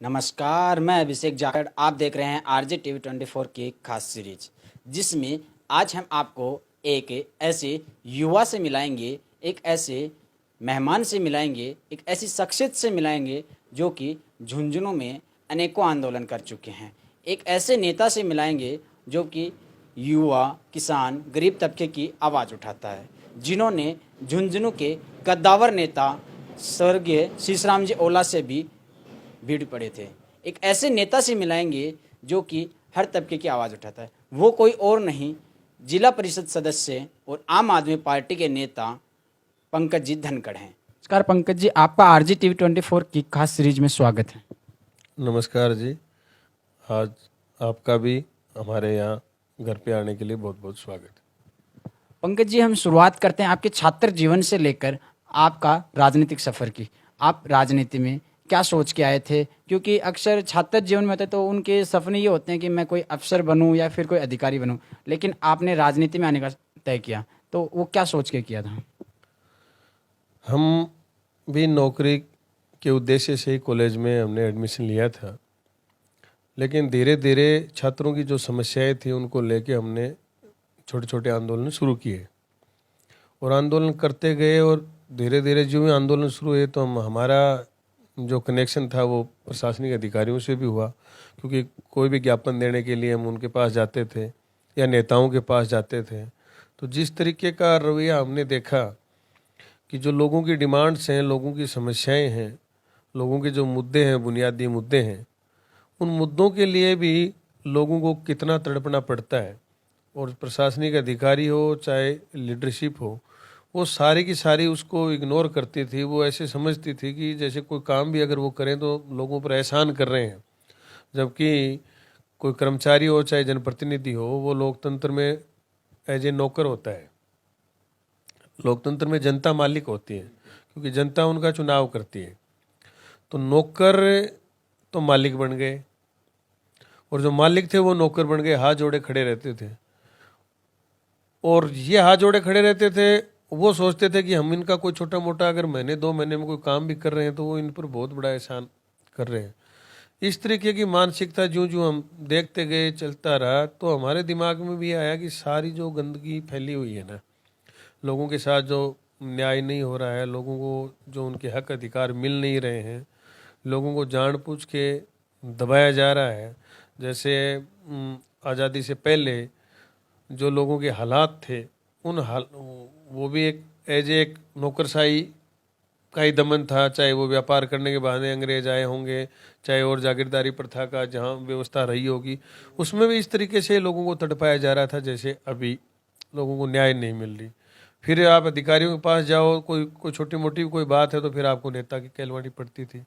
नमस्कार, मैं अभिषेक जाखड़। आप देख रहे हैं आरजे टीवी 24 की एक खास सीरीज, जिसमें आज हम आपको एक ऐसे युवा से मिलाएंगे, एक ऐसे मेहमान से मिलाएंगे, एक ऐसी शख्सियत से मिलाएंगे जो कि झुंझुनू में अनेकों आंदोलन कर चुके हैं। एक ऐसे नेता से मिलाएंगे जो कि युवा, किसान, गरीब तबके की आवाज़ उठाता है, जिन्होंने झुंझुनू के कद्दावर नेता स्वर्गीय शीशराम जी ओला से भी भीड़ पड़े थे। एक ऐसे नेता से मिलाएंगे जो कि हर तबके की आवाज़ उठाता है। वो कोई और नहीं, जिला परिषद सदस्य और आम आदमी पार्टी के नेता पंकज जी धनखड़ हैं। नमस्कार पंकज जी, आपका आरजी टीवी 24 की खास सीरीज में स्वागत है। नमस्कार जी। आज आपका भी हमारे यहाँ घर पे आने के लिए बहुत बहुत स्वागत है। पंकज जी, हम शुरुआत करते हैं आपके छात्र जीवन से लेकर आपका राजनीतिक सफ़र की। आप राजनीति में क्या सोच के आए थे? क्योंकि अक्सर छात्र जीवन में होते तो उनके सपने ये होते हैं कि मैं कोई अफसर बनूं या फिर कोई अधिकारी बनूं, लेकिन आपने राजनीति में आने का तय किया, तो वो क्या सोच के किया था? हम भी नौकरी के उद्देश्य से ही कॉलेज में हमने एडमिशन लिया था, लेकिन धीरे धीरे छात्रों की जो समस्याएं थी उनको लेके हमने छोटे छोटे आंदोलन शुरू किए और आंदोलन करते गए। और धीरे धीरे जो भी आंदोलन शुरू हुए तो हमारा जो कनेक्शन था वो प्रशासनिक अधिकारियों से भी हुआ, क्योंकि कोई भी ज्ञापन देने के लिए हम उनके पास जाते थे या नेताओं के पास जाते थे। तो जिस तरीके का रवैया हमने देखा कि जो लोगों की डिमांड्स हैं, लोगों की समस्याएं हैं, लोगों के जो मुद्दे हैं, बुनियादी मुद्दे हैं, उन मुद्दों के लिए भी लोगों को कितना तड़पना पड़ता है। और प्रशासनिक अधिकारी हो चाहे लीडरशिप हो, वो सारी की सारी उसको इग्नोर करती थी। वो ऐसे समझती थी कि जैसे कोई काम भी अगर वो करें तो लोगों पर एहसान कर रहे हैं, जबकि कोई कर्मचारी हो चाहे जनप्रतिनिधि हो, वो लोकतंत्र में एज ए नौकर होता है। लोकतंत्र में जनता मालिक होती है, क्योंकि जनता उनका चुनाव करती है। तो नौकर तो मालिक बन गए और जो मालिक थे वो नौकर बन गए, हाथ जोड़े खड़े रहते थे। और ये हाथ जोड़े खड़े रहते थे, वो सोचते थे कि हम इनका कोई छोटा मोटा अगर महीने 2 महीने में कोई काम भी कर रहे हैं तो वो इन पर बहुत बड़ा एहसान कर रहे हैं। इस तरीके की मानसिकता जो जो हम देखते गए, चलता रहा, तो हमारे दिमाग में भी आया कि सारी जो गंदगी फैली हुई है ना, लोगों के साथ जो न्याय नहीं हो रहा है, लोगों को जो उनके हक अधिकार मिल नहीं रहे हैं, लोगों को जानबूझ के दबाया जा रहा है। जैसे आज़ादी से पहले जो लोगों के हालात थे, उन हाल वो भी एक एज एक नौकरशाही का ही दमन था। चाहे वो व्यापार करने के बहाने अंग्रेज आए होंगे, चाहे और जागीरदारी प्रथा का जहाँ व्यवस्था रही होगी, उसमें भी इस तरीके से लोगों को तड़पाया जा रहा था जैसे अभी लोगों को न्याय नहीं मिल रही। फिर आप अधिकारियों के पास जाओ, कोई छोटी मोटी कोई बात है तो फिर आपको नेता की कहलवानी पड़ती थी।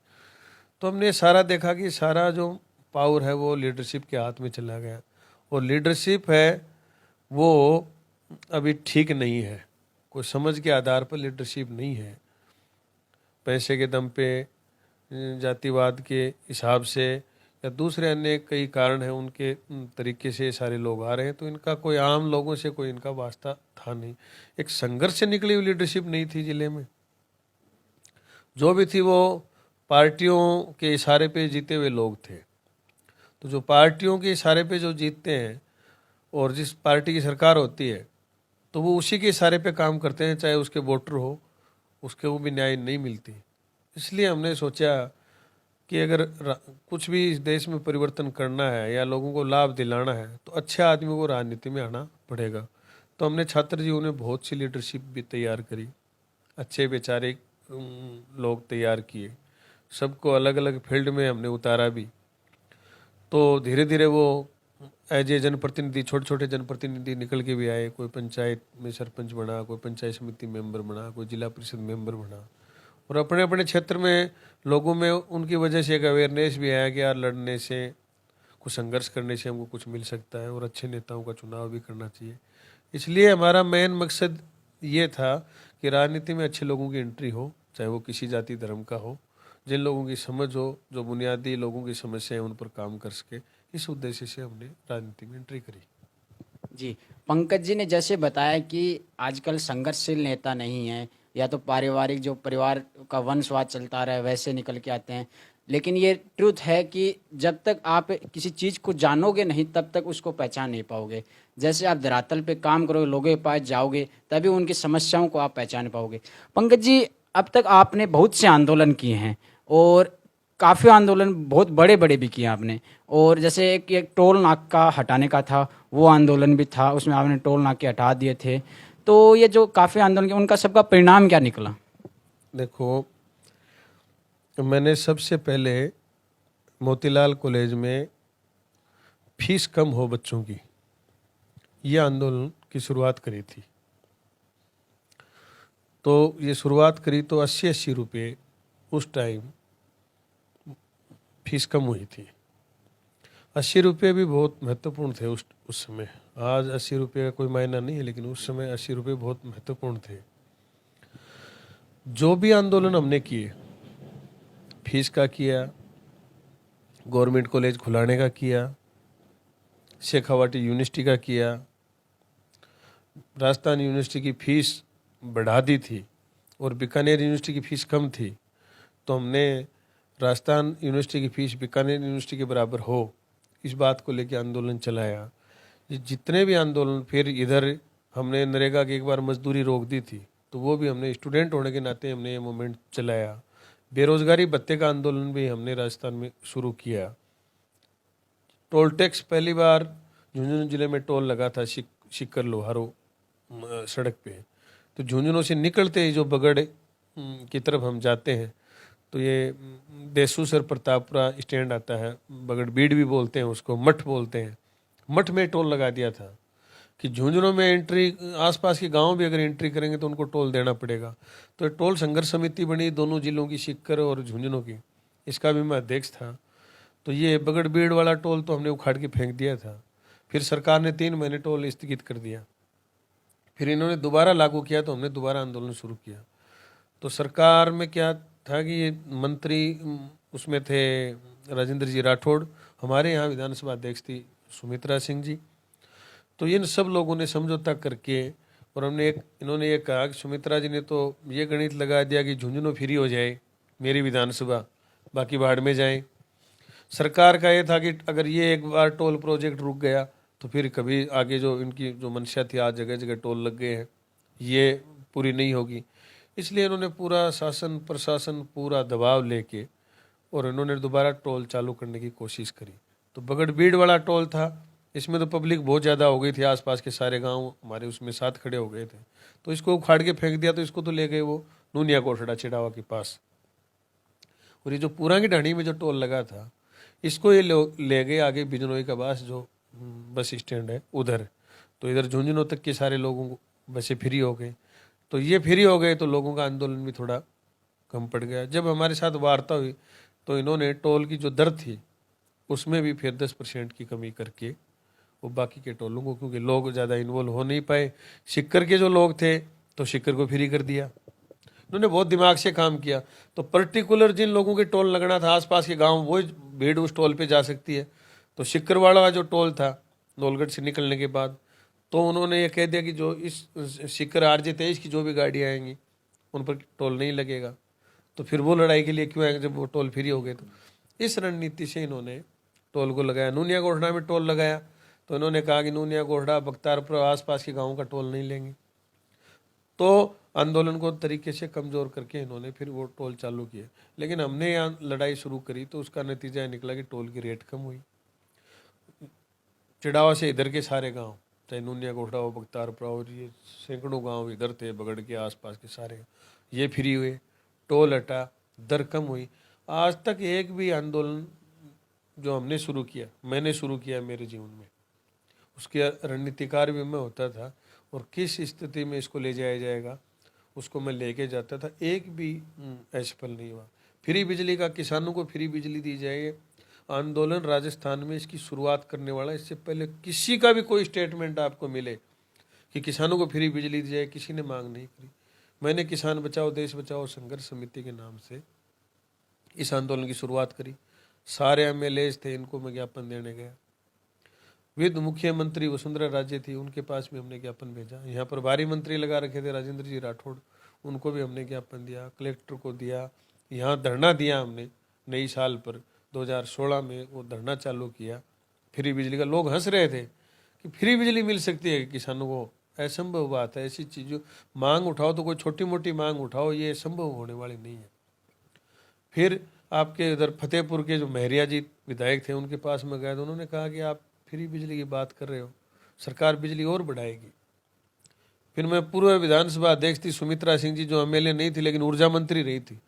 तो हमने सारा देखा कि सारा जो पावर है वो लीडरशिप के हाथ में चला गया, और लीडरशिप है वो अभी ठीक नहीं है। कोई समझ के आधार पर लीडरशिप नहीं है, पैसे के दम पे, जातिवाद के हिसाब से या दूसरे अन्य कई कारण हैं, उनके तरीके से सारे लोग आ रहे हैं। तो इनका कोई आम लोगों से कोई इनका वास्ता था नहीं। एक संघर्ष से निकली हुई लीडरशिप नहीं थी जिले में। जो भी थी वो पार्टियों के इशारे पे जीते हुए लोग थे। तो जो पार्टियों के इशारे पे जो जीतते हैं और जिस पार्टी की सरकार होती है, तो वो उसी के इशारे पे काम करते हैं, चाहे उसके वोटर हो, उसके वो भी न्याय नहीं मिलती। इसलिए हमने सोचा कि अगर कुछ भी इस देश में परिवर्तन करना है या लोगों को लाभ दिलाना है तो अच्छे आदमी को राजनीति में आना पड़ेगा। तो हमने छात्र जीवन में बहुत सी लीडरशिप भी तैयार करी, अच्छे बेचारे लोग तैयार किए, सबको अलग अलग फील्ड में हमने उतारा भी। तो धीरे धीरे वो एज ए जनप्रतिनिधि, छोटे छोटे जनप्रतिनिधि निकल के भी आए। कोई पंचायत में सरपंच बना, कोई पंचायत समिति मेंबर बना, कोई जिला परिषद मेंबर बना, और अपने अपने क्षेत्र में लोगों में उनकी वजह से एक अवेयरनेस भी आया कि यार लड़ने से, कुछ संघर्ष करने से हमको कुछ मिल सकता है और अच्छे नेताओं का चुनाव भी करना चाहिए। इसलिए हमारा मेन मकसद ये था कि राजनीति में अच्छे लोगों की एंट्री हो, चाहे वो किसी जाति धर्म का हो, जिन लोगों की समझ हो, जो बुनियादी लोगों की समस्या है उन पर काम कर सके। इस उद्देश्य से हमने राजनीति में एंट्री करी। जी, पंकज जी ने जैसे बताया कि आजकल संघर्षशील नेता नहीं है, या तो पारिवारिक जो परिवार का वंशवाद चलता रहा है वैसे निकल के आते हैं, लेकिन ये ट्रूथ है कि जब तक आप किसी चीज़ को जानोगे नहीं तब तक उसको पहचान नहीं पाओगे। जैसे आप धरातल पे काम करोगे, लोगों के पास जाओगे, तभी उनकी समस्याओं को आप पहचान पाओगे। पंकज जी, अब तक आपने बहुत से आंदोलन किए हैं और काफ़ी आंदोलन बहुत बड़े बड़े भी किए आपने। और जैसे एक टोल नाका हटाने का था, वो आंदोलन भी था, उसमें आपने टोल नाके हटा दिए थे। तो ये जो काफ़ी आंदोलन किए, उनका सबका परिणाम क्या निकला? देखो, मैंने सबसे पहले मोतीलाल कॉलेज में फीस कम हो बच्चों की, ये आंदोलन की शुरुआत करी थी। तो ये शुरुआत करी तो 80-80 रुपये उस टाइम फीस कम हुई थी। 80 रुपये भी बहुत महत्वपूर्ण थे उस समय। आज 80 रुपये का कोई मायना नहीं है, लेकिन उस समय 80 रुपये बहुत महत्वपूर्ण थे। जो भी आंदोलन हमने किए, फीस का किया, गवर्नमेंट कॉलेज खुलाने का किया, शेखावाटी यूनिवर्सिटी का किया, राजस्थान यूनिवर्सिटी की फीस बढ़ा दी थी और बीकानेर यूनिवर्सिटी की फ़ीस कम थी, तो हमने राजस्थान यूनिवर्सिटी की फ़ीस बीकानेर यूनिवर्सिटी के बराबर हो, इस बात को लेकर आंदोलन चलाया। ये जितने भी आंदोलन, फिर इधर हमने नरेगा की एक बार मजदूरी रोक दी थी, तो वो भी हमने स्टूडेंट होने के नाते हमने ये मूवमेंट चलाया। बेरोजगारी भत्ते का आंदोलन भी हमने राजस्थान में शुरू किया। टोल टैक्स पहली बार झुंझुनू जिले में टोल लगा था शिक्कर लोहारो सड़क पे। तो झुंझुनू से निकलते ही जो बगड़ की तरफ हम जाते हैं, तो ये देसूसर प्रतापपुरा स्टैंड आता है, बगड़ बीड़ भी बोलते हैं उसको, मठ बोलते हैं। मठ में टोल लगा दिया था कि झुंझुनू में एंट्री, आसपास के गांव भी अगर एंट्री करेंगे तो उनको टोल देना पड़ेगा। तो टोल संघर्ष समिति बनी दोनों जिलों की, शिक्कर और झुंझुनू की, इसका भी मैं अध्यक्ष था। तो ये बगड़ बीड़ वाला टोल तो हमने उखाड़ के फेंक दिया था। फिर सरकार ने 3 महीने टोल स्थगित कर दिया। फिर इन्होंने दोबारा लागू किया तो हमने दोबारा आंदोलन शुरू किया। तो सरकार में क्या था कि ये मंत्री उसमें थे राजेंद्र जी राठौड़, हमारे यहाँ विधानसभा अध्यक्ष थी सुमित्रा सिंह जी। तो इन सब लोगों ने समझौता करके, और इन्होंने ये कहा कि सुमित्रा जी ने तो ये गणित लगा दिया कि झुंझुनू फ्री हो जाए मेरी विधानसभा, बाकी बाढ़ में जाए। सरकार का ये था कि अगर ये एक बार टोल प्रोजेक्ट रुक गया तो फिर कभी आगे जो इनकी जो मंशा थी, आज जगह जगह टोल लग गए हैं, ये पूरी नहीं होगी। इसलिए इन्होंने पूरा शासन प्रशासन पूरा दबाव लेके और इन्होंने दोबारा टोल चालू करने की कोशिश करी। तो बगड़ बीड़ वाला टोल था, इसमें तो पब्लिक बहुत ज़्यादा हो गई थी, आसपास के सारे गांव हमारे उसमें साथ खड़े हो गए थे। तो इसको उखाड़ के फेंक दिया। तो इसको तो ले गए वो नूनिया कोठड़ा चिड़ावा के पास। और ये जो पूरा की ढाणी में जो टोल लगा था, इसको ये ले गए आगे बिजनोई का बास जो बस स्टैंड है उधर। तो इधर झुंझुनू तक के सारे लोगों को बसें फ्री हो गए। तो ये फ्री हो गए तो लोगों का आंदोलन भी थोड़ा कम पड़ गया। जब हमारे साथ वार्ता हुई तो इन्होंने टोल की जो दर थी उसमें भी फिर 10% की कमी करके वो बाकी के टोलों को, क्योंकि लोग ज़्यादा इन्वॉल्व हो नहीं पाए, शिक्कर के जो लोग थे तो शिक्कर को फ्री कर दिया। इन्होंने बहुत दिमाग से काम किया। तो पर्टिकुलर जिन लोगों के टोल लगना था आसपास के गांव, वो भीड़ उस टोल पे जा सकती है। तो शिक्करवाड़ा जो टोल था नौलगढ़ से निकलने के बाद, तो उन्होंने ये कह दिया कि जो इस शिक्कर RJ-23 की जो भी गाड़ियाँ आएंगी उन पर टोल नहीं लगेगा। तो फिर वो लड़ाई के लिए क्यों आएंगे जब वो टोल फ्री हो गए। तो इस रणनीति से इन्होंने टोल को लगाया। नूनिया गोठड़ा में टोल लगाया तो इन्होंने कहा कि नूनिया गोठड़ा बख्तारपुर आसपास के गाँव का टोल नहीं लेंगे। तो आंदोलन को तरीके से कमज़ोर करके इन्होंने फिर वो टोल चालू किए। लेकिन हमने यहाँ लड़ाई शुरू करी तो उसका नतीजा निकला कि टोल की रेट कम हुई। चिड़ावा से इधर के सारे गांव, चाहे नूनिया कोठड़ा हो, बख्तारपुरा और ये सैकड़ों गांव इधर थे, बगड़ के आसपास के सारे, ये फ्री हुए, टोल हटा, दर कम हुई। आज तक एक भी आंदोलन जो हमने शुरू किया, मैंने शुरू किया मेरे जीवन में, उसके रणनीतिकार भी मैं होता था और किस स्थिति में इसको ले जाया जाएगा उसको मैं लेके जाता था। एक भी असफल नहीं हुआ। फ्री बिजली का, किसानों को फ्री बिजली दी जाए, आंदोलन राजस्थान में इसकी शुरुआत करने वाला, इससे पहले किसी का भी कोई स्टेटमेंट आपको मिले कि किसानों को फ्री बिजली दी जाए, किसी ने मांग नहीं करी। मैंने किसान बचाओ देश बचाओ संघर्ष समिति के नाम से इस आंदोलन की शुरुआत करी। सारे MLAs थे, इनको मैं ज्ञापन देने गया। वित्त मुख्यमंत्री वसुंधरा राजे थी, उनके पास भी हमने ज्ञापन भेजा। यहाँ पर भारी मंत्री लगा रखे थे राजेंद्र जी राठौड़, उनको भी हमने ज्ञापन दिया। कलेक्टर को दिया, यहाँ धरना दिया हमने नई साल पर 2016 में वो धरना चालू किया फ्री बिजली का। लोग हंस रहे थे कि फ्री बिजली मिल सकती है किसानों को, असंभव बात है। ऐसी चीज़ों मांग उठाओ तो कोई छोटी मोटी मांग उठाओ, ये संभव होने वाली नहीं है। फिर आपके इधर फतेहपुर के जो महरिया जी विधायक थे उनके पास में गए तो उन्होंने कहा कि आप फ्री बिजली की बात कर रहे हो, सरकार बिजली और बढ़ाएगी। फिर मैं पूर्व विधानसभा अध्यक्ष थी सुमित्रा सिंह जी, जो एमएलए नहीं थी लेकिन ऊर्जा मंत्री रही थी,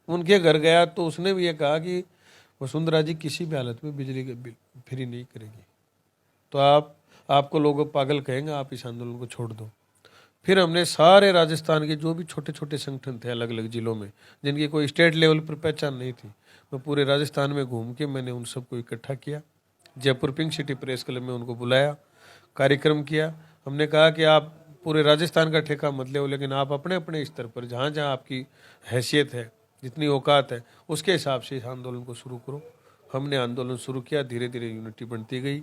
उनके घर गया तो उसने भी ये कहा कि वसुंधरा जी किसी भी हालत में बिजली के बिल फ्री नहीं करेगी, तो आपको लोग पागल कहेंगे, आप इस आंदोलन को छोड़ दो। फिर हमने सारे राजस्थान के जो भी छोटे छोटे संगठन थे अलग अलग जिलों में, जिनकी कोई स्टेट लेवल पर पहचान नहीं थी, मैं पूरे राजस्थान में घूम के मैंने उन सबको इकट्ठा किया। Jaipur pink city press club में उनको बुलाया, कार्यक्रम किया। हमने कहा कि आप पूरे राजस्थान का ठेका मत ले, लेकिन आप अपने अपने स्तर पर जहाँ जहाँ आपकी हैसियत है, जितनी औकात है, उसके हिसाब से इस आंदोलन को शुरू करो। हमने आंदोलन शुरू किया, धीरे धीरे यूनिटी बनती गई,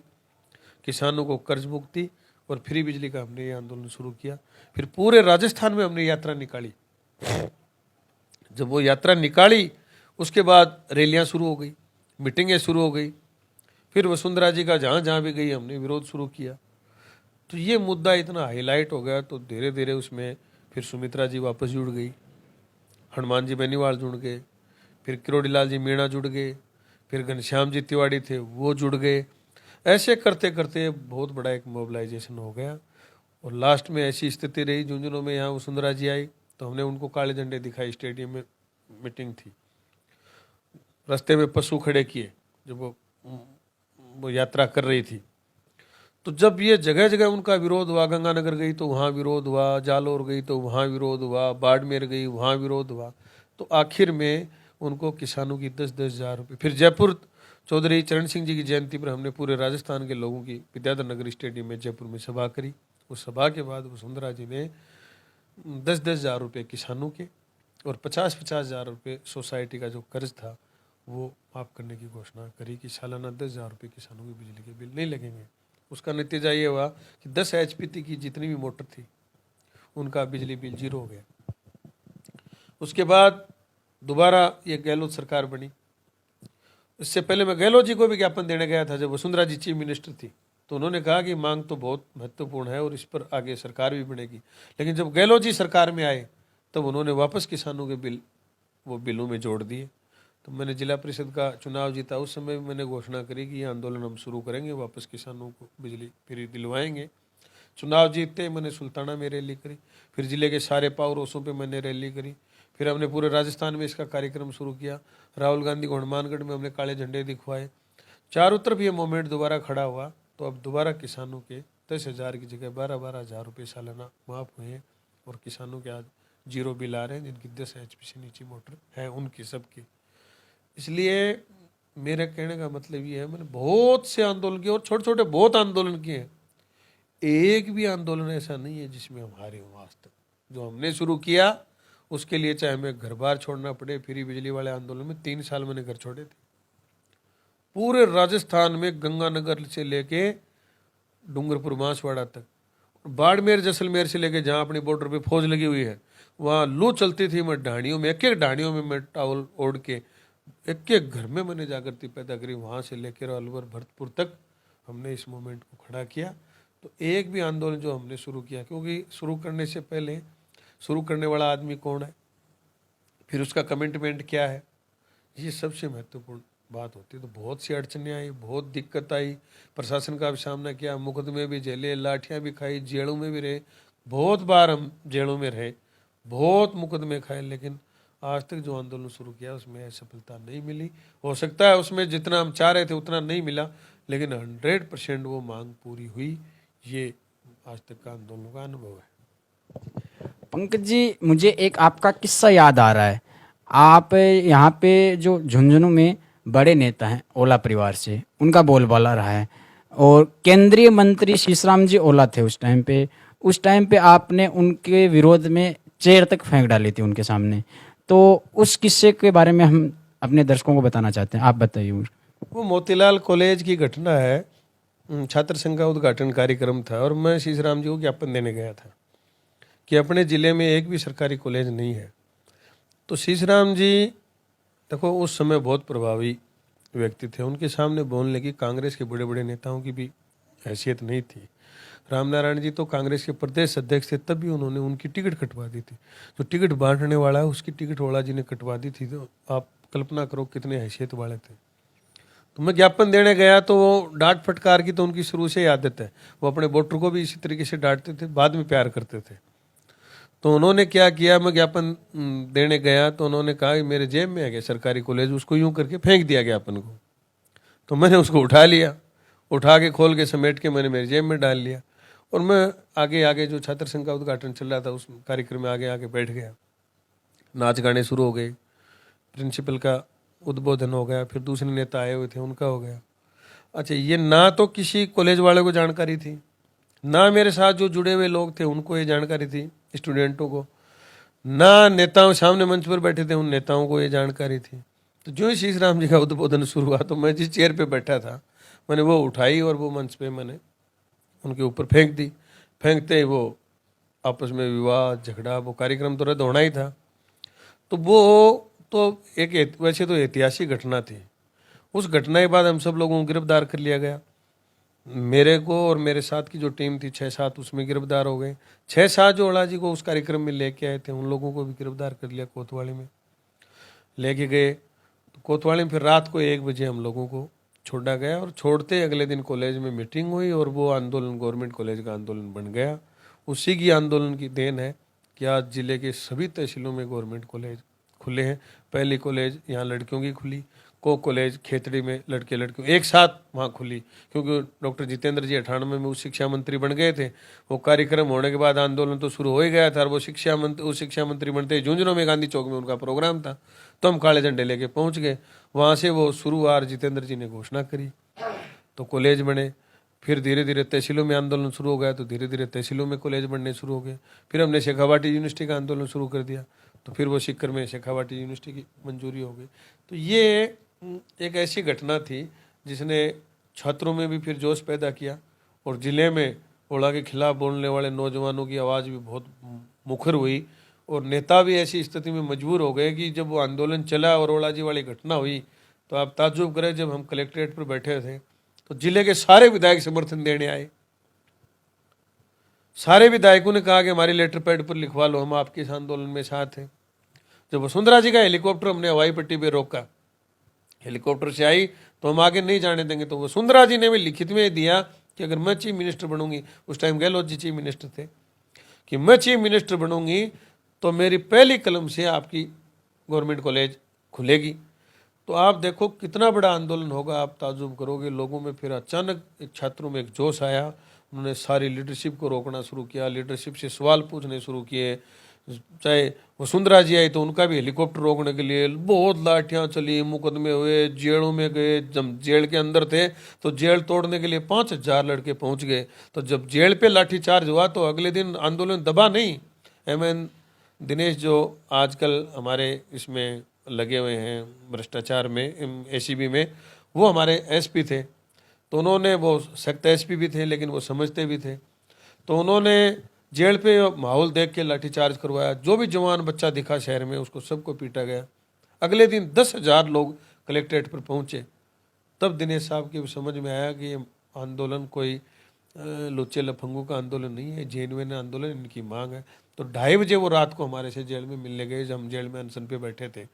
किसानों को कर्ज मुक्ति और फ्री बिजली का हमने ये आंदोलन शुरू किया। फिर पूरे राजस्थान में हमने यात्रा निकाली। जब वो यात्रा निकाली उसके बाद रैलियां शुरू हो गई, मीटिंगें शुरू हो गई। फिर वसुंधरा जी का जहाँ जहाँ भी गई हमने विरोध शुरू किया। तो ये मुद्दा इतना हाईलाइट हो गया तो धीरे धीरे उसमें फिर सुमित्रा जी वापस जुड़ गई, हनुमान जी बेनीवाल जुड़ गए, फिर किरोड़ीलाल जी मीणा जुड़ गए, फिर घनश्याम जी तिवाड़ी थे वो जुड़ गए। ऐसे करते करते बहुत बड़ा एक मोबिलाइजेशन हो गया और लास्ट में ऐसी स्थिति रही झुंझुनू में, यहाँ वसुंधरा जी आई तो हमने उनको काले झंडे दिखाई, स्टेडियम में मीटिंग थी, रास्ते में पशु खड़े किए जब वो यात्रा कर रही थी। तो जब ये जगह जगह उनका विरोध हुआ, गंगानगर गई तो वहाँ विरोध हुआ, जालोर गई तो वहाँ विरोध हुआ, बाड़मेर गई वहाँ विरोध हुआ, तो आखिर में उनको किसानों की 10-10 हज़ार रुपये। फिर जयपुर चौधरी चरण सिंह जी की जयंती पर हमने पूरे राजस्थान के लोगों की विद्याधर नगर स्टेडियम में जयपुर में सभा करी। उस सभा के बाद वसुंधरा जी ने 10-10 हज़ार रुपये किसानों के और 50-50 हज़ार रुपये सोसाइटी का जो कर्ज था वो माफ़ करने की घोषणा करी कि सालाना 10 हज़ार रुपये किसानों की बिजली के बिल नहीं लगेंगे। उसका नतीजा ये हुआ कि 10 HP की जितनी भी मोटर थी उनका बिजली बिल 0 हो गया। उसके बाद दोबारा ये गहलोत सरकार बनी। इससे पहले मैं गहलोत जी को भी ज्ञापन देने गया था जब वसुंधरा जी चीफ मिनिस्टर थी, तो उन्होंने कहा कि मांग तो बहुत महत्वपूर्ण है और इस पर आगे सरकार भी बनेगी। लेकिन जब गहलोत जी सरकार में आए तब उन्होंने वापस किसानों के बिल वो बिलों में जोड़ दिए। तो मैंने जिला परिषद का चुनाव जीता, उस समय भी मैंने घोषणा करी कि ये आंदोलन हम शुरू करेंगे, वापस किसानों को बिजली फ्री दिलवाएंगे। चुनाव जीतते मैंने सुल्ताना में रैली करी, फिर जिले के सारे पावरों पे मैंने रैली करी, फिर हमने पूरे राजस्थान में इसका कार्यक्रम शुरू किया। राहुल गांधी को हनुमानगढ़ में हमने काले झंडे दिखवाए। चारों तरफ ये मूवमेंट दोबारा खड़ा हुआ तो अब दोबारा किसानों के 10 हज़ार की जगह 12-12 हज़ार रुपये सालाना माफ़ हुए हैं और किसानों के आज 0 बिल आ रहे हैं जिनकी 10 HP से नीचे मोटर है उनकी सबकी। इसलिए मेरे कहने का मतलब ये है, मैंने बहुत से आंदोलन किए और छोटे छोटे बहुत आंदोलन किए हैं, एक भी आंदोलन ऐसा नहीं है जिसमें हम हारे हों आज तक। जो हमने शुरू किया उसके लिए चाहे हमें घर बार छोड़ना पड़े, फ्री बिजली वाले आंदोलन में 3 साल मैंने घर छोड़े थे। पूरे राजस्थान में गंगानगर से लेके डूंगरपुर बांसवाड़ा तक, बाड़मेर जैसलमेर से लेके जहाँ अपनी बॉर्डर पे फौज लगी हुई है वहाँ लू चलती थी। मैं ढाणियों में एक ढाणियों में मैं टावल ओढ़ के एक घर में मैंने जागृति पैदा करी, वहाँ से लेकर अलवर भरतपुर तक हमने इस मूवमेंट को खड़ा किया। तो एक भी आंदोलन जो हमने शुरू किया, क्योंकि शुरू करने से पहले शुरू करने वाला आदमी कौन है, फिर उसका कमिटमेंट क्या है, ये सबसे महत्वपूर्ण बात होती है। तो बहुत सी अड़चनें आई, बहुत दिक्कत आई, प्रशासन का भी सामना किया, मुकदमे भी झेले, लाठियाँ भी खाई, जेलों में भी रहे, बहुत बार हम जेलों में रहे, बहुत मुकदमे खाए, लेकिन आज तक जो आंदोलन शुरू किया उसमें सफलता नहीं मिली। हो सकता है उसमें जितना हम चाह रहे थे उतना नहीं मिला, लेकिन 100% वो मांग पूरी हुई। ये आज तक का आंदोलन का अनुभव है। पंकज जी, मुझे एक आपका किस्सा याद आ रहा है। आप यहाँ पे जो झुंझुनू में बड़े नेता हैं ओला परिवार से, उनका बोलबाला रहा है और केंद्रीय मंत्री शीशराम जी ओला थे उस टाइम पे। उस टाइम पे आपने उनके विरोध में चेयर तक फेंक डाली थी उनके सामने। तो उस किस्से के बारे में हम अपने दर्शकों को बताना चाहते हैं, आप बताइए मुझे। वो मोतीलाल कॉलेज की घटना है, छात्र संघ का उद्घाटन कार्यक्रम था और मैं शीशराम जी को ज्ञापन देने गया था कि अपने ज़िले में एक भी सरकारी कॉलेज नहीं है। तो शीशराम जी देखो उस समय बहुत प्रभावी व्यक्ति थे, उनके सामने बोलने की कांग्रेस के बड़े बड़े नेताओं की भी हैसियत नहीं थी। रामनारायण जी तो कांग्रेस के प्रदेश अध्यक्ष थे, तब भी उन्होंने उनकी टिकट कटवा दी थी। जो टिकट बांटने वाला है उसकी टिकट ओला जी ने कटवा दी थी, तो आप कल्पना करो कितने हैसियत वाले थे। तो मैं ज्ञापन देने गया तो वो डांट फटकार की तो उनकी शुरू से ही आदत है, वो अपने वोटर को भी इसी तरीके से डांटते थे, बाद में प्यार करते थे। तो उन्होंने क्या किया, मैं ज्ञापन देने गया तो उन्होंने कहा कि मेरे जेब में है गया सरकारी कॉलेज, उसको यूं करके फेंक दिया ज्ञापन को। तो मैंने उसको उठा लिया, उठा के खोल के समेट के मैंने मेरी जेब में डाल लिया, और मैं आगे आगे जो छात्र संघ का उद्घाटन चल रहा था उस कार्यक्रम में आगे आगे बैठ गया। नाच गाने शुरू हो गए, प्रिंसिपल का उद्बोधन हो गया, फिर दूसरे नेता आए हुए थे उनका हो गया। अच्छा, ये ना तो किसी कॉलेज वाले को जानकारी थी, ना मेरे साथ जो जुड़े हुए लोग थे उनको ये जानकारी थी, स्टूडेंटों को, ना नेताओं सामने मंच पर बैठे थे उन नेताओं को ये जानकारी थी। तो जो ही शीश राम जी का उद्बोधन शुरू हुआ तो मैं जिस चेयर पे बैठा था मैंने वो उठाई और वो मंच पे मैंने उनके ऊपर फेंक दी। फेंकते ही वो आपस में विवाद झगड़ा, वो कार्यक्रम तो रद्द होना ही था। तो वो तो एक वैसे तो ऐतिहासिक घटना थी। उस घटना के बाद हम सब लोगों को गिरफ्तार कर लिया गया, मेरे को और मेरे साथ की जो टीम थी 6-7 उसमें गिरफ्तार हो गए। 6-7 जो ओला जी को उस कार्यक्रम में लेके आए थे उन लोगों को भी गिरफ्तार कर लिया, कोतवाली में लेके गए। तो कोतवाली में फिर रात को 1 बजे हम लोगों को छोड़ा गया, और छोड़ते अगले दिन कॉलेज में मीटिंग हुई और वो आंदोलन गवर्नमेंट कॉलेज का आंदोलन बन गया। उसी की आंदोलन की देन है कि आज जिले के सभी तहसीलों में गवर्नमेंट कॉलेज खुले हैं। पहली कॉलेज यहाँ लड़कियों की खुली, को कॉलेज खेतड़ी में लड़के लड़कियों एक साथ वहाँ खुली, क्योंकि डॉक्टर जितेंद्र जी 98 में वो शिक्षा मंत्री बन गए थे। वो कार्यक्रम होने के बाद आंदोलन तो शुरू हो ही गया था, और वो शिक्षा मंत्री बनते झुंझुनू में गांधी चौक में उनका प्रोग्राम था, तो हम काले झंडे लेके पहुंच गए। वहाँ से वो शुरू हुआ, जितेंद्र जी ने घोषणा करी तो कॉलेज बने। फिर धीरे धीरे तहसीलों में आंदोलन शुरू हो गया, तो धीरे धीरे तहसीलों में कॉलेज बनने शुरू हो गए। फिर हमने शेखावाटी यूनिवर्सिटी का आंदोलन शुरू कर दिया, तो फिर वो सीकर में शेखावाटी यूनिवर्सिटी की मंजूरी हो गई। तो ये एक ऐसी घटना थी जिसने छात्रों में भी फिर जोश पैदा किया, और ज़िले में ओला के खिलाफ बोलने वाले नौजवानों की आवाज़ भी बहुत मुखर हुई, और नेता भी ऐसी स्थिति में मजबूर हो गए कि जब वो आंदोलन चला और ओला जी वाली घटना हुई तो आप ताज्जुब करें, जब हम कलेक्ट्रेट पर बैठे थे तो जिले के सारे विधायक समर्थन देने आए। सारे विधायकों ने कहा कि हमारी लेटर पैड पर लिखवा लो, हम आपके इस आंदोलन में साथ हैं। जब वसुंधरा जी का हेलीकॉप्टर हमने हवाई पट्टी पे रोका, हेलीकॉप्टर से आई तो हम आगे नहीं जाने देंगे, तो वसुंधरा जी ने भी लिखित में दिया कि अगर मैं चीफ मिनिस्टर बनूंगी, उस time Gehlot ji chief minister थे, कि मैं चीफ मिनिस्टर बनूंगी तो मेरी पहली कलम से आपकी गवर्नमेंट कॉलेज खुलेगी। तो आप देखो कितना बड़ा आंदोलन होगा, आप ताजुब करोगे। लोगों में फिर अचानक एक छात्रों में एक जोश आया, उन्होंने सारी लीडरशिप को रोकना शुरू किया, लीडरशिप से सवाल पूछने शुरू किए। चाहे वसुंधरा जी आई तो उनका भी हेलीकॉप्टर रोकने के लिए बहुत लाठियां चली, मुकदमे हुए, जेलों में गए। जब जेल के अंदर थे तो जेल तोड़ने के लिए 5000 लड़के पहुंच गए। तो जब जेल पे लाठीचार्ज हुआ तो अगले दिन आंदोलन दबा नहीं। एमएन दिनेश जो आजकल हमारे इसमें लगे हुए हैं भ्रष्टाचार में, एसीबी में, वो हमारे एसपी थे, तो उन्होंने, वो सख्त एसपी भी थे लेकिन वो समझते भी थे, तो उन्होंने जेल पे माहौल देख के लाठीचार्ज करवाया। जो भी जवान बच्चा दिखा शहर में उसको सबको पीटा गया। अगले दिन 10,000 लोग कलेक्ट्रेट पर पहुंचे। तब दिनेश साहब की समझ में आया कि ये आंदोलन कोई लुच्चे लफंगों का आंदोलन नहीं है, जेन्युइन आंदोलन, इनकी मांग है। तो 2:30 बजे वो रात को हमारे से जेल में मिलने गए, जब हम जेल में अनशन पे बैठे थे।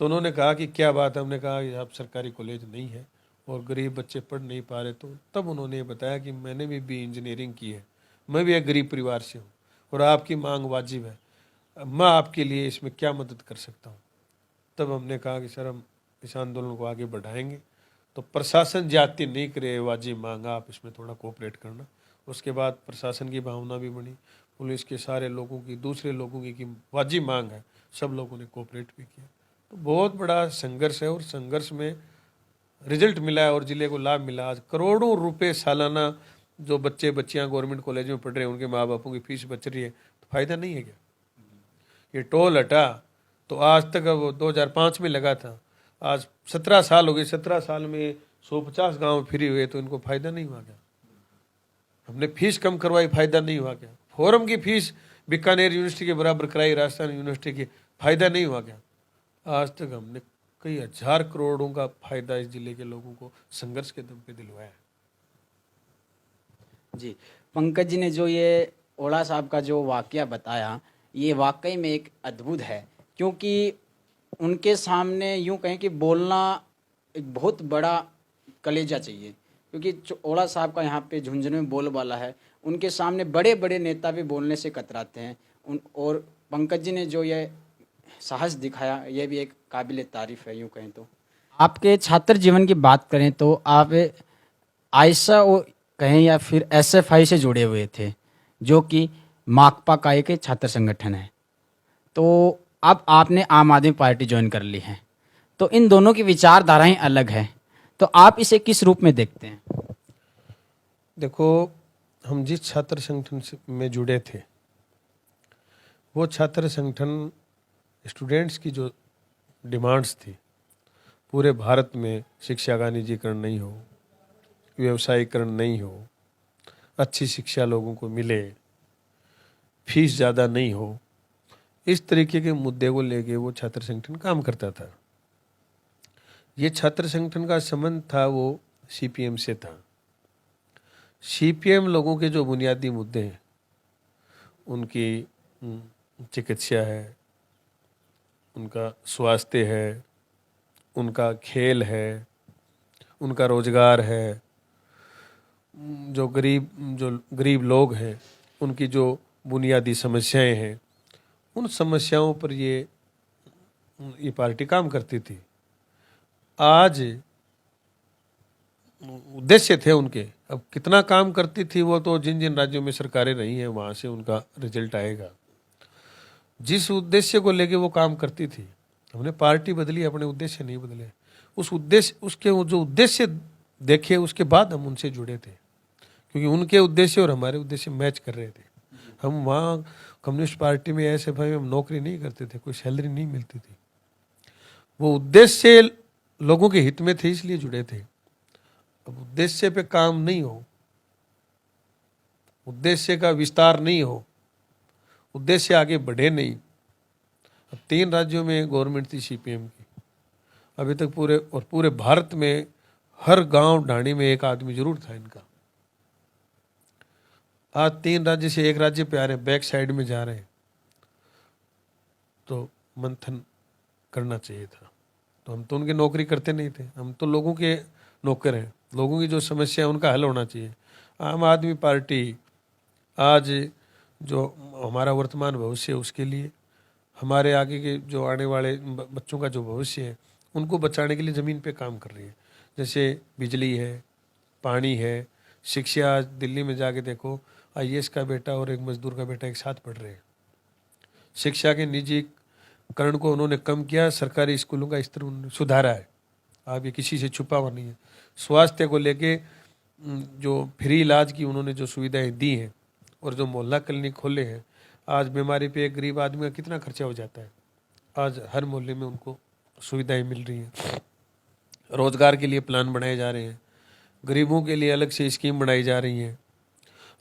तो उन्होंने कहा कि क्या बात है, हमने कहा कि आप सरकारी कॉलेज नहीं है और गरीब बच्चे पढ़ नहीं पा रहे। तो तब उन्होंने बताया कि मैंने भी इंजीनियरिंग की है, मैं भी एक गरीब परिवार से हूँ और आपकी मांग वाजिब है, मैं आपके लिए इसमें क्या मदद कर सकता हूँ। तब हमने कहा कि सर हम इस आंदोलन को आगे बढ़ाएंगे, तो प्रशासन ज्यादती नहीं करे, वाजिब मांगा, आप इसमें थोड़ा कोऑपरेट करना। उसके बाद प्रशासन की भावना भी बनी, पुलिस के सारे लोगों की, दूसरे लोगों की वाजिब मांग है, सब लोगों ने कोऑपरेट भी किया। तो बहुत बड़ा संघर्ष है और संघर्ष में रिजल्ट मिला है और जिले को लाभ मिला। आज करोड़ों रुपए सालाना जो बच्चे बच्चियां गवर्नमेंट कॉलेज में पढ़ रहे हैं, उनके माँ बापों की फीस बच रही है, तो फायदा नहीं है क्या? ये टोल हटा तो आज तक, वो 2005 में लगा था, आज 17 साल हो गए, 17 साल में 150 गांव फ्री हुए, तो इनको फायदा नहीं हुआ क्या? हमने फीस कम करवाई, फायदा नहीं हुआ क्या? फोरम की फीस बीकानेर यूनिवर्सिटी के बराबर कराई, राजस्थान यूनिवर्सिटी की, फायदा नहीं हुआ क्या? आज तक हमने कई हजार करोड़ों का फायदा इस जिले के लोगों को संघर्ष के दम पे दिलवाया है। जी, पंकज जी ने जो ये ओला साहब का जो वाकया बताया, ये वाकई में एक अद्भुत है, क्योंकि उनके सामने यूं कहें कि बोलना एक बहुत बड़ा कलेजा चाहिए, क्योंकि जो ओला साहब का यहाँ पे झुंझुनू में बोलबाला है, उनके सामने बड़े बड़े नेता भी बोलने से कतराते हैं। उन और पंकज जी ने जो ये साहस दिखाया, ये भी एक काबिल तारीफ है यूं कहें तो। आपके छात्र जीवन की बात करें तो आप आयशा कहें या फिर एसएफआई से जुड़े हुए थे, जो कि माकपा का एक छात्र संगठन है। तो अब आपने आम आदमी पार्टी ज्वाइन कर ली है, तो इन दोनों की विचारधाराएं अलग हैं, तो आप इसे किस रूप में देखते हैं? देखो, हम जिस छात्र संगठन में जुड़े थे, वो छात्र संगठन स्टूडेंट्स की जो डिमांड्स थी, पूरे भारत में शिक्षा का निजीकरण नहीं हो, व्यवसायीकरण नहीं हो, अच्छी शिक्षा लोगों को मिले, फीस ज़्यादा नहीं हो, इस तरीके के मुद्दे को लेके वो छात्र संगठन काम करता था। ये छात्र संगठन का संबंध था वो सीपीएम से था। सीपीएम लोगों के जो बुनियादी मुद्दे हैं, उनकी चिकित्सा है, उनका स्वास्थ्य है, उनका खेल है, उनका रोजगार है, जो गरीब लोग हैं उनकी जो बुनियादी समस्याएं हैं, उन समस्याओं पर ये पार्टी काम करती थी। आज उद्देश्य थे उनके, अब कितना काम करती थी वो तो जिन जिन राज्यों में सरकारें रही हैं वहाँ से उनका रिजल्ट आएगा। जिस उद्देश्य को लेके वो काम करती थी, हमने पार्टी बदली, अपने उद्देश्य नहीं बदले। उस उद्देश्य, उसके जो उद्देश्य देखे उसके बाद हम उनसे जुड़े थे, क्योंकि उनके उद्देश्य और हमारे उद्देश्य मैच कर रहे थे। हम वहाँ कम्युनिस्ट पार्टी में ऐसे भाई हम नौकरी नहीं करते थे, कोई सैलरी नहीं मिलती थी, वो उद्देश्य लोगों के हित में थे इसलिए जुड़े थे। अब उद्देश्य पे काम नहीं हो, उद्देश्य का विस्तार नहीं हो, उद्देश्य आगे बढ़े नहीं। अब 3 राज्यों में गवर्नमेंट थी सीपीएम की, अभी तक पूरे भारत में हर गांव ढाणी में एक आदमी जरूर था इनका। आज 3 राज्य से एक राज्य पे आ रहे, बैक साइड में जा रहे हैं, तो मंथन करना चाहिए था। तो हम तो उनकी नौकरी करते नहीं थे, हम तो लोगों के नौकर हैं। लोगों की जो समस्या है उनका हल होना चाहिए। आम आदमी पार्टी आज जो हमारा वर्तमान भविष्य है उसके लिए, हमारे आगे के जो आने वाले बच्चों का जो भविष्य है उनको बचाने के लिए ज़मीन पे काम कर रही है। जैसे बिजली है, पानी है, शिक्षा। आज दिल्ली में जाके देखो, आईएएस का बेटा और एक मजदूर का बेटा एक साथ पढ़ रहे हैं। शिक्षा के निजीकरण को उन्होंने कम किया, सरकारी स्कूलों का स्तर उन्होंने सुधारा है। आप ये किसी से छुपा हुआ नहीं है। स्वास्थ्य को लेके जो फ्री इलाज की उन्होंने जो सुविधाएं दी हैं और जो मोहल्ला क्लिनिक खोले हैं, आज बीमारी पे एक गरीब आदमी का कितना खर्चा हो जाता है, आज हर मोहल्ले में उनको सुविधाएं मिल रही हैं। रोजगार के लिए प्लान बनाए जा रहे हैं, गरीबों के लिए अलग से स्कीम बनाई जा रही हैं।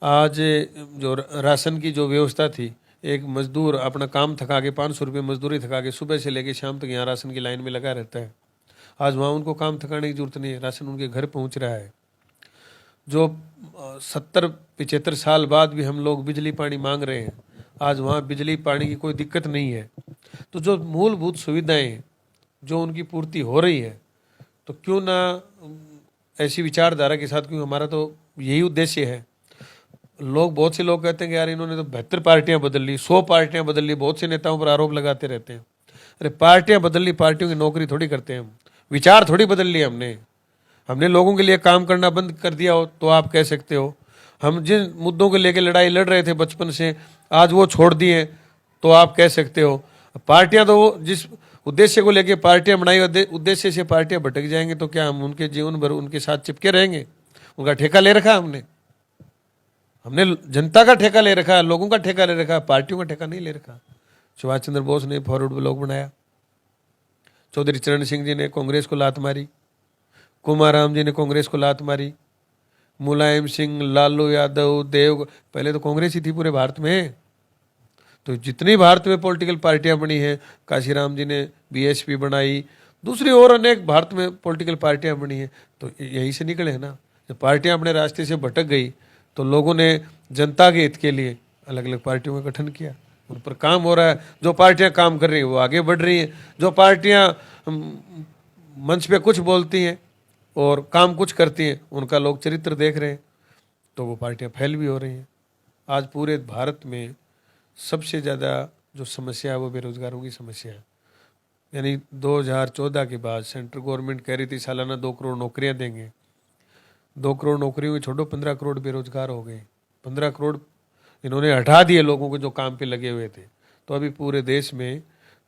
आज जो राशन की जो व्यवस्था थी, एक मजदूर अपना काम थका के 500 रुपये मजदूरी थका के सुबह से लेकर शाम तक यहाँ राशन की लाइन में लगा रहता है। आज वहाँ उनको काम थकाने की जरूरत नहीं है, राशन उनके घर पहुँच रहा है। जो 70-75 साल बाद भी हम लोग बिजली पानी मांग रहे हैं, आज वहाँ बिजली पानी की कोई दिक्कत नहीं है। तो जो मूलभूत सुविधाएं जो उनकी पूर्ति हो रही है, तो क्यों ना ऐसी विचारधारा के साथ, क्यों हमारा तो यही उद्देश्य है। बहुत से लोग कहते हैं कि यार इन्होंने तो 72 पार्टियां बदल ली, 100 पार्टियां बदल ली, बहुत से नेताओं पर आरोप लगाते रहते हैं। अरे पार्टियां बदल ली, पार्टियों की नौकरी थोड़ी करते हैं हम, विचार थोड़ी बदल लिए हमने लोगों के लिए काम करना बंद कर दिया हो तो आप कह सकते हो। हम जिन मुद्दों को लेकर लड़ाई लड़ रहे थे बचपन से, आज वो छोड़ दिए तो आप कह सकते हो। पार्टियां तो वो जिस उद्देश्य को लेकर पार्टियां बनाई, उद्देश्य से पार्टियां भटक जाएंगे तो क्या हम उनके जीवन भर उनके साथ चिपके रहेंगे? उनका ठेका ले रखा हमने जनता का ठेका ले रखा, लोगों का ठेका ले रखा, पार्टियों का ठेका नहीं ले रखा। सुभाष चंद्र बोस ने फॉरवर्ड ब्लॉक बनाया, चौधरी चरण सिंह जी ने कांग्रेस को लात मारी, कुमाराम जी ने कांग्रेस को लात मारी, मुलायम सिंह, लालू यादव, देव, पहले तो कांग्रेस ही थी पूरे भारत में। तो जितनी भारत में पॉलिटिकल पार्टियां बनी हैं, काशीराम जी ने बीएसपी बनाई, दूसरी और अनेक भारत में पॉलिटिकल पार्टियां बनी हैं, तो यही से निकले हैं ना। जब पार्टियां अपने रास्ते से भटक गई तो लोगों ने जनता के हित के लिए अलग अलग पार्टियों का गठन किया, उन पर काम हो रहा है। जो पार्टियां काम कर रही हैं वो आगे बढ़ रही हैं, जो पार्टियां मंच पे कुछ बोलती हैं और काम कुछ करती हैं, उनका लोग चरित्र देख रहे हैं, तो वो पार्टियां फेल भी हो रही हैं। आज पूरे भारत में सबसे ज़्यादा जो समस्या है वो बेरोजगारों की समस्या है। यानी 2014 के बाद सेंट्रल गवर्नमेंट कह रही थी सालाना 2 करोड़ नौकरियां देंगे। 2 करोड़ नौकरियों में छोड़ो, 15 करोड़ बेरोजगार हो गए। 15 करोड़ इन्होंने हटा दिए लोगों को जो काम पे लगे हुए थे। तो अभी पूरे देश में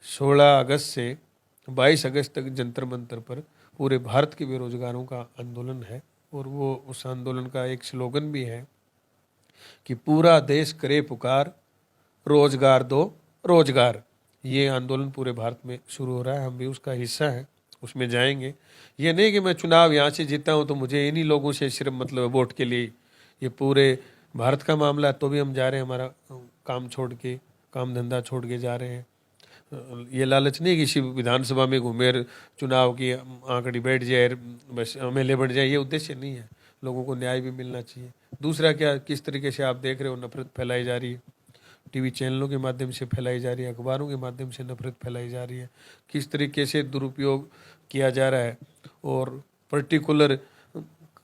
16 अगस्त से 22 अगस्त तक जंतर मंतर पर पूरे भारत के बेरोजगारों का आंदोलन है, और वो उस आंदोलन का एक स्लोगन भी है कि पूरा देश करे पुकार, रोजगार दो रोजगार। ये आंदोलन पूरे भारत में शुरू हो रहा है, हम भी उसका हिस्सा हैं, उसमें जाएंगे। ये नहीं कि मैं चुनाव यहाँ से जीता हूँ तो मुझे इन्हीं लोगों से सिर्फ मतलब वोट के लिए, ये पूरे भारत का मामला है, तो भी हम जा रहे हैं, हमारा काम छोड़ के, काम धंधा छोड़ के जा रहे हैं। ये लालच नहीं किसी विधानसभा में घूमे चुनाव की आंकड़ी बैठ जाए, बस एमएलए बढ़ जाए, ये उद्देश्य नहीं है। लोगों को न्याय भी मिलना चाहिए। दूसरा क्या, किस तरीके से आप देख रहे हो नफरत फैलाई जा रही है, टीवी चैनलों के माध्यम से फैलाई जा रही है, अखबारों के माध्यम से नफरत फैलाई जा रही है, किस तरीके से दुरुपयोग किया जा रहा है, और पर्टिकुलर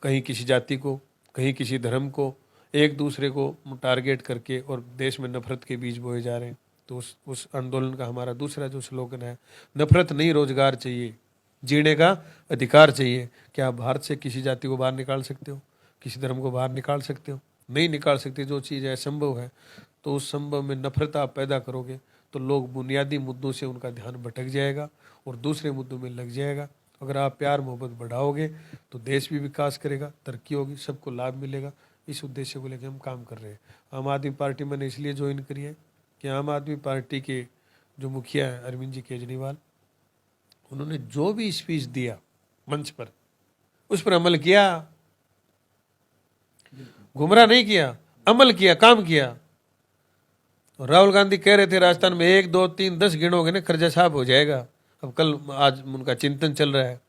कहीं किसी जाति को, कहीं किसी धर्म को, एक दूसरे को टारगेट करके और देश में नफरत के बीज बोए जा रहे हैं। तो उस आंदोलन का हमारा दूसरा जो स्लोगन है, नफरत नहीं रोजगार चाहिए, जीने का अधिकार चाहिए। क्या आप भारत से किसी जाति को बाहर निकाल सकते हो, किसी धर्म को बाहर निकाल सकते हो? नहीं निकाल सकते। जो चीज़ असंभव है, तो उस संभव में नफरत आप पैदा करोगे तो लोग बुनियादी मुद्दों से उनका ध्यान भटक जाएगा और दूसरे मुद्दों में लग जाएगा। अगर आप प्यार मोहब्बत बढ़ाओगे तो देश भी विकास करेगा, तरक्की होगी, सबको लाभ मिलेगा। इस उद्देश्य को लेकर हम काम कर रहे हैं। आम आदमी पार्टी मैंने इसलिए ज्वाइन करी है कि आम आदमी पार्टी के जो मुखिया हैं अरविंद जी केजरीवाल, उन्होंने जो भी स्पीच दिया मंच पर, उस पर अमल किया, गुमराह नहीं किया, अमल किया, काम किया। और राहुल गांधी कह रहे थे राजस्थान में 1 2 3 10 गिनोगे ना कर्जा साफ हो जाएगा। अब कल आज उनका चिंतन चल रहा है,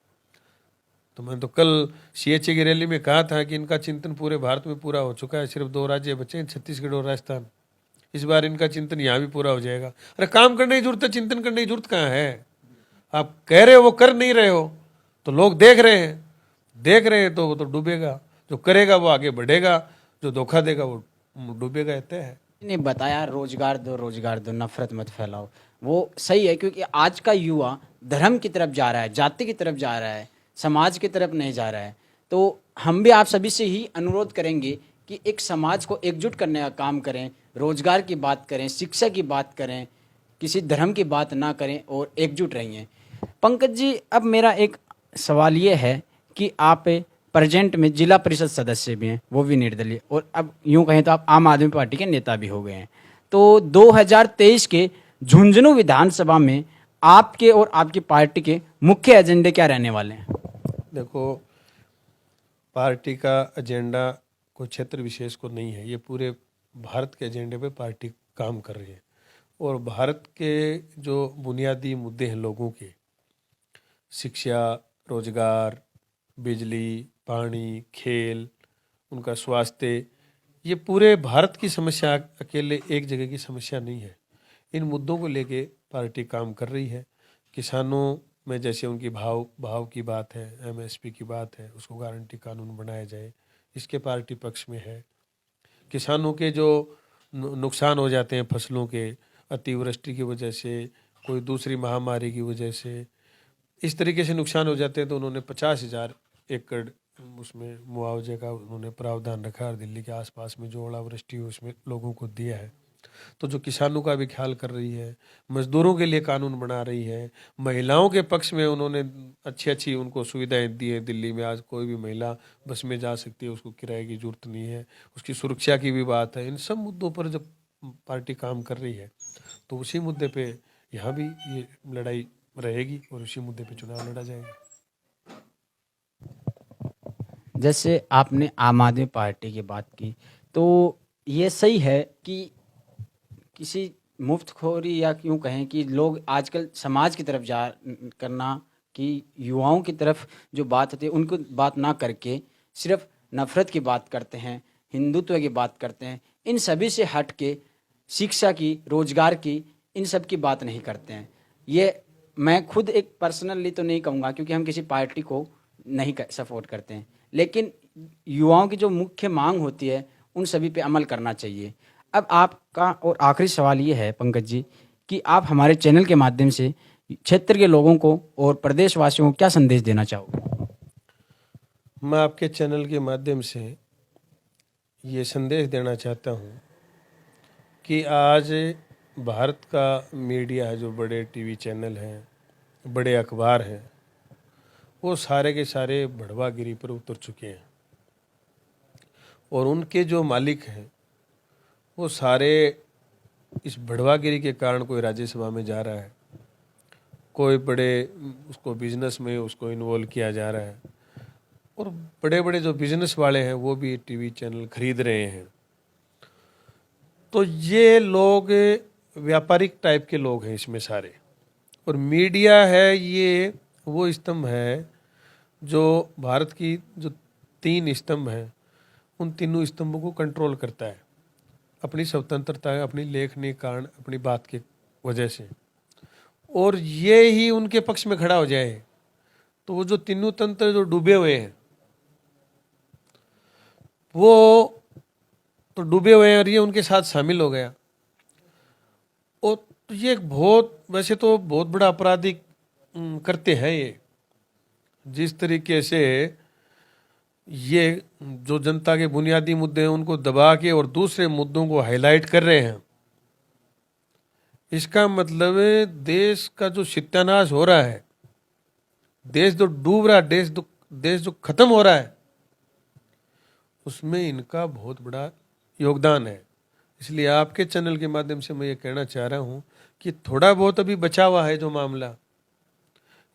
तो मैंने तो कल सीएचए की रैली में कहा था कि इनका चिंतन पूरे भारत में पूरा हो चुका है, सिर्फ 2 राज्य बचे हैं, छत्तीसगढ़ और राजस्थान। इस बार इनका चिंतन यहाँ भी पूरा हो जाएगा। अरे काम करने की जरूरत है, चिंतन करने की जरूरत कहाँ है? आप कह रहे हो वो कर नहीं रहे हो, तो लोग देख रहे हैं, देख रहे हैं तो वो तो डूबेगा। जो करेगा वो आगे बढ़ेगा, जो धोखा देगा वो डूबेगा। तय है। ने बताया रोजगार दो, नफरत मत फैलाओ, वो सही है, क्योंकि आज का युवा धर्म की तरफ जा रहा है, जाति की तरफ जा रहा है, समाज की तरफ नहीं जा रहा है। तो हम भी आप सभी से ही अनुरोध करेंगे कि एक समाज को एकजुट करने का काम करें, रोजगार की बात करें, शिक्षा की बात करें, किसी धर्म की बात ना करें और एकजुट रहिए। पंकज जी, अब मेरा एक सवाल ये है कि आप प्रेजेंट में जिला परिषद सदस्य भी हैं, वो भी निर्दलीय, और अब यूं कहें तो आप आम आदमी पार्टी के नेता भी हो गए हैं। तो 2023 के झुंझुनू विधानसभा में आपके और आपकी पार्टी के मुख्य एजेंडे क्या रहने वाले हैं? देखो, पार्टी का एजेंडा कोई क्षेत्र विशेष को नहीं है, ये पूरे भारत के एजेंडे पे पार्टी काम कर रही है। और भारत के जो बुनियादी मुद्दे हैं लोगों के, शिक्षा, रोजगार, बिजली, पानी, खेल, उनका स्वास्थ्य, ये पूरे भारत की समस्या, अकेले एक जगह की समस्या नहीं है। इन मुद्दों को लेके पार्टी काम कर रही है। किसानों में जैसे उनकी भाव की बात है, एमएसपी की बात है, उसको गारंटी कानून बनाया जाए, इसके पार्टी पक्ष में है। किसानों के जो नुकसान हो जाते हैं फसलों के, अतिवृष्टि की वजह से, कोई दूसरी महामारी की वजह से, इस तरीके से नुकसान हो जाते हैं, तो उन्होंने 50,000 एकड़ उसमें मुआवजे का उन्होंने प्रावधान रखा है। दिल्ली के आसपास में जो ओलावृष्टि हुई उसमें लोगों को दिया है। तो जो किसानों का भी ख्याल कर रही है, मजदूरों के लिए कानून बना रही है, महिलाओं के पक्ष में उन्होंने अच्छी उनको सुविधाएं दी है। दिल्ली में आज कोई भी महिला बस में जा सकती है, उसको किराए की जरूरत नहीं है, उसकी सुरक्षा की भी बात है। इन सब मुद्दों पर जब पार्टी काम कर रही है तो उसी मुद्दे पे यहाँ भी ये लड़ाई रहेगी और उसी मुद्दे पे चुनाव लड़ा जाएगा। जैसे आपने आम आदमी पार्टी की बात की, तो ये सही है कि किसी मुफ्तखोरी या यूँ कहें कि लोग आजकल समाज की तरफ जा करना कि युवाओं की तरफ जो बात होती है उनको बात ना करके सिर्फ नफ़रत की बात करते हैं, हिंदुत्व की बात करते हैं, इन सभी से हट के शिक्षा की, रोजगार की, इन सब की बात नहीं करते हैं। ये मैं खुद एक पर्सनली तो नहीं कहूँगा क्योंकि हम किसी पार्टी को नहीं सपोर्ट करते हैं, लेकिन युवाओं की जो मुख्य मांग होती है उन सभी पे अमल करना चाहिए। अब आपका और आखिरी सवाल ये है पंकज जी कि आप हमारे चैनल के माध्यम से क्षेत्र के लोगों को और प्रदेशवासियों को क्या संदेश देना चाहोगे? मैं आपके चैनल के माध्यम से ये संदेश देना चाहता हूँ कि आज भारत का मीडिया है, जो बड़े टीवी चैनल हैं, बड़े अखबार हैं, वो सारे के सारे भड़वागिरी पर उतर चुके हैं और उनके जो मालिक हैं वो सारे इस भड़वागिरी के कारण कोई राज्यसभा में जा रहा है, कोई बड़े उसको बिजनेस में उसको इन्वॉल्व किया जा रहा है और बड़े बड़े जो बिजनेस वाले हैं वो भी टीवी चैनल खरीद रहे हैं। तो ये लोग व्यापारिक टाइप के लोग हैं इसमें सारे, और मीडिया है ये वो स्तंभ है जो भारत की जो 3 स्तंभ हैं उन तीनों स्तंभों को कंट्रोल करता है अपनी स्वतंत्रता, अपनी लेखनी कारण, अपनी बात के वजह से। और ये ही उनके पक्ष में खड़ा हो जाए तो वो जो तीनों तंत्र जो डूबे हुए हैं वो तो डूबे हुए हैं और ये उनके साथ शामिल हो गया। और ये एक बहुत, वैसे तो बहुत बड़ा आपराधिक करते हैं ये, जिस तरीके से ये जो जनता के बुनियादी मुद्दे हैं उनको दबा के और दूसरे मुद्दों को हाईलाइट कर रहे हैं। इसका मतलब है देश का जो सत्यानाश हो रहा है, देश जो डूब रहा है, देश जो खत्म हो रहा है, उसमें इनका बहुत बड़ा योगदान है। इसलिए आपके चैनल के माध्यम से मैं ये कहना चाह रहा हूँ कि थोड़ा बहुत अभी बचा हुआ है जो मामला,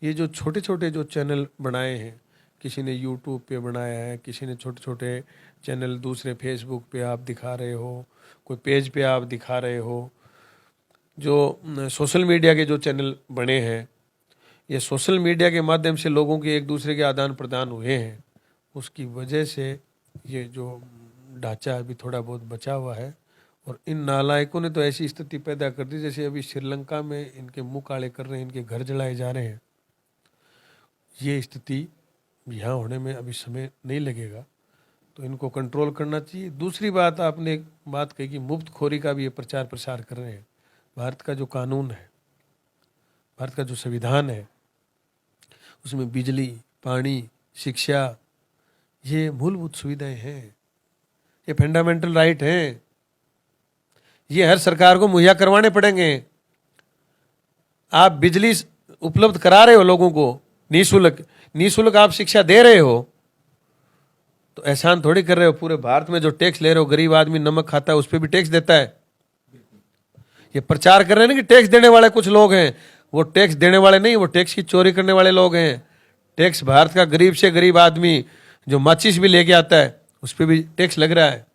ये जो छोटे छोटे जो चैनल बनाए हैं, किसी ने यूट्यूब पे बनाया है, किसी ने छोटे छोटे चैनल दूसरे फेसबुक पे आप दिखा रहे हो, कोई पेज पे आप दिखा रहे हो, जो सोशल मीडिया के जो चैनल बने हैं, ये सोशल मीडिया के माध्यम से लोगों के एक दूसरे के आदान प्रदान हुए हैं, उसकी वजह से ये जो ढांचा अभी थोड़ा बहुत बचा हुआ है। और इन नालायकों ने तो ऐसी स्थिति पैदा कर दी जैसे अभी श्रीलंका में इनके मुंह काले कर रहे हैं, इनके घर जलाए जा रहे हैं। ये स्थिति यहाँ होने में अभी समय नहीं लगेगा, तो इनको कंट्रोल करना चाहिए। दूसरी बात, आपने एक बात कही कि मुफ्तखोरी का भी ये प्रचार प्रसार कर रहे हैं। भारत का जो कानून है, भारत का जो संविधान है, उसमें बिजली, पानी, शिक्षा, ये मूलभूत सुविधाएं हैं, ये फंडामेंटल राइट हैं, ये हर सरकार को मुहैया करवाने पड़ेंगे। आप बिजली उपलब्ध करा रहे हो लोगों को निःशुल्क आप शिक्षा दे रहे हो, तो एहसान थोड़ी कर रहे हो। पूरे भारत में जो टैक्स ले रहे हो, गरीब आदमी नमक खाता है उस पर भी टैक्स देता है। ये प्रचार कर रहे हैं ना कि टैक्स देने वाले कुछ लोग हैं, वो टैक्स देने वाले नहीं, वो टैक्स की चोरी करने वाले लोग हैं। टैक्स भारत का गरीब से गरीब आदमी जो माचिस भी लेके आता है उस पर भी टैक्स लग रहा है,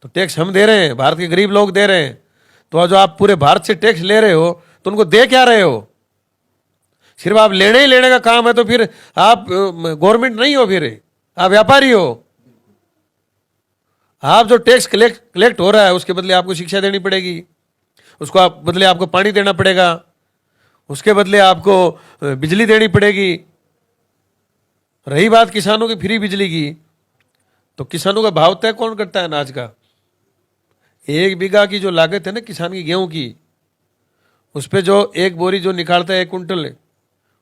तो टैक्स हम दे रहे हैं, भारत के गरीब लोग दे रहे हैं। तो जो आप पूरे भारत से टैक्स ले रहे हो तो उनको दे क्या रहे हो? सिर्फ आप लेने ही लेने का काम है, तो फिर आप गवर्नमेंट नहीं हो, फिर आप व्यापारी हो। आप जो टैक्स कलेक्ट हो रहा है उसके बदले आपको शिक्षा देनी पड़ेगी, उसको आप बदले आपको पानी देना पड़ेगा, उसके बदले आपको बिजली देनी पड़ेगी। रही बात किसानों की फ्री बिजली की, तो किसानों का भाव तय कौन करता है अनाज का? 1 बीघा की जो लागत है ना किसान की गेहूं की, उस पे जो 1 बोरी जो निकालता है 1 कुंटल,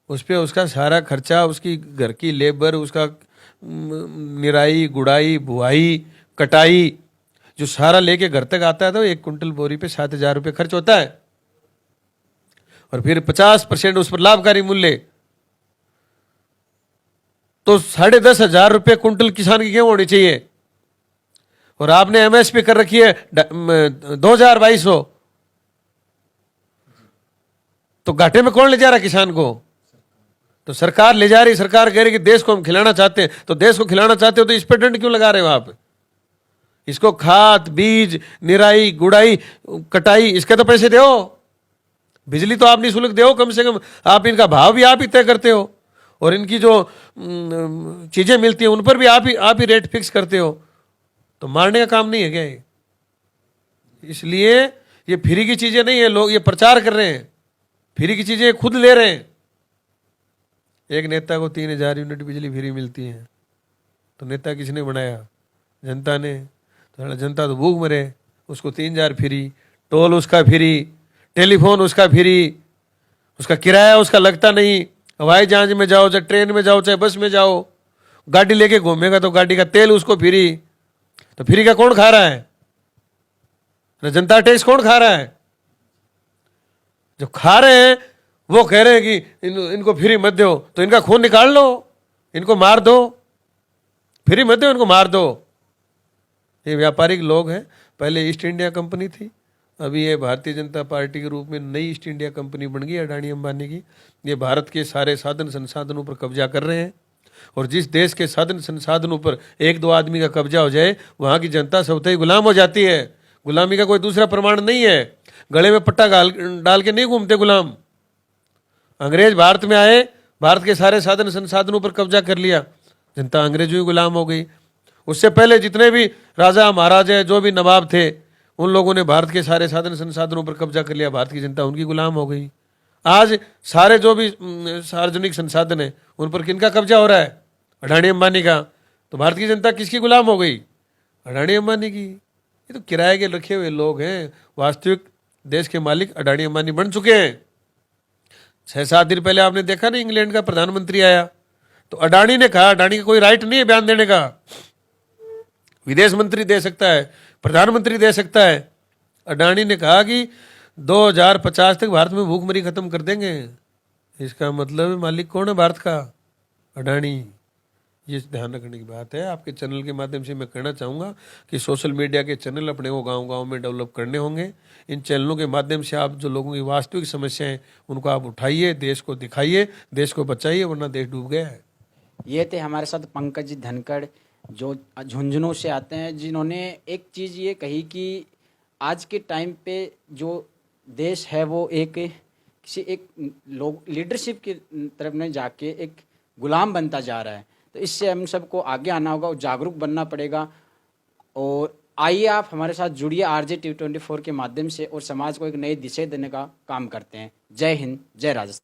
उस पे उसका सारा खर्चा, उसकी घर की लेबर, उसका निराई, गुड़ाई, बुआई, कटाई, जो सारा लेके घर तक आता है तो 1 कुंटल बोरी पे 7,000 रुपये खर्च होता है। और फिर 50% उस पर लाभकारी मूल्य, तो 10,500 रुपये कुंटल किसान की गेहूं होनी चाहिए। और आपने एमएसपी कर रखी है 2,200। तो घाटे में कौन ले जा रहा है किसान को? तो सरकार ले जा रही। सरकार कह रही कि देश को हम खिलाना चाहते हैं, तो देश को खिलाना चाहते हो तो इस पर दंड क्यों लगा रहे हो आप? इसको खाद बीज निराई गुड़ाई कटाई इसके तो पैसे दो। बिजली तो आप निःशुल्क दो, कम से कम आप इनका भाव भी आप ही तय करते हो, और इनकी जो चीजें मिलती हैं उन पर भी आप ही रेट फिक्स करते हो। तो मारने का काम नहीं है क्या ये? इसलिए ये फ्री की चीजें नहीं है, लोग ये प्रचार कर रहे हैं, फ्री की चीजें खुद ले रहे हैं। एक नेता को 3000 यूनिट बिजली फ्री मिलती है, तो नेता किसने बनाया? जनता ने। तो जनता तो भूख मरे, उसको 3000 फ्री, टोल उसका फ्री, टेलीफोन उसका फ्री, उसका किराया उसका लगता नहीं। हवाई जहाज में जाओ, चाहे ट्रेन में जाओ, चाहे बस में जाओ, गाड़ी लेके घूमेगा तो गाड़ी का तेल उसको फ्री। तो फ्री का कौन खा रहा है? जनता टैक्स कौन खा रहा है? जो खा रहे हैं वो कह रहे हैं कि इनको फ्री मत दो, तो इनका खून निकाल लो, इनको मार दो, फ्री मत दो, इनको मार दो। ये व्यापारिक लोग हैं। पहले ईस्ट इंडिया कंपनी थी, अभी ये भारतीय जनता पार्टी के रूप में नई ईस्ट इंडिया कंपनी बन गई अडानी अंबानी की। ये भारत के सारे साधन संसाधनों पर कब्जा कर रहे हैं, और जिस देश के साधन संसाधनों पर एक दो आदमी का कब्जा हो जाए वहाँ की जनता स्वतः ही गुलाम हो जाती है। गुलामी का कोई दूसरा प्रमाण नहीं है। गले में पट्टा डाल के नहीं घूमते गुलाम। अंग्रेज भारत में आए, भारत के सारे साधन संसाधनों पर कब्जा कर लिया, जनता अंग्रेजों की गुलाम हो गई। उससे पहले जितने भी राजा महाराजा जो भी नवाब थे, उन लोगों ने भारत के सारे साधन संसाधनों पर कब्जा कर लिया, भारत की जनता उनकी गुलाम हो गई। आज सारे जो भी सार्वजनिक संसाधन है उन पर किनका कब्जा हो रहा है? अडानी अंबानी का। तो भारत की जनता किसकी गुलाम हो गई? अडानी अंबानी की। ये तो किराए के रखे हुए लोग हैं, वास्तविक देश के मालिक अडानी अंबानी बन चुके हैं। 6-7 दिन पहले आपने देखा ना, इंग्लैंड का प्रधानमंत्री आया, तो अडानी ने कहा, अडानी का कोई राइट नहीं है बयान देने का, विदेश मंत्री दे सकता है, प्रधानमंत्री दे सकता है। अडानी ने कहा कि 2050 तक भारत में भूखमरी खत्म कर देंगे। इसका मतलब मालिक कौन है भारत का? अडानी। ये ध्यान रखने की बात है। आपके चैनल के माध्यम से मैं कहना चाहूँगा कि सोशल मीडिया के चैनल अपने को गांव-गांव में डेवलप करने होंगे। इन चैनलों के माध्यम से आप जो लोगों की वास्तविक समस्याएं उनको आप उठाइए, देश को दिखाइए, देश को बचाइए, वरना देश डूब गया है। ये थे हमारे साथ पंकज धनखड़, जो झुंझुनू से आते हैं, जिन्होंने एक चीज़ ये कही कि आज के टाइम पे जो देश है वो एक लोग लीडरशिप की तरफ में जाके एक गुलाम बनता जा रहा है। तो इससे हम सबको आगे आना होगा और जागरूक बनना पड़ेगा। और आइए आप हमारे साथ जुड़िए RJ T24 के माध्यम से, और समाज को एक नई दिशा देने का काम करते हैं। जय हिंद, जय राजस्थान।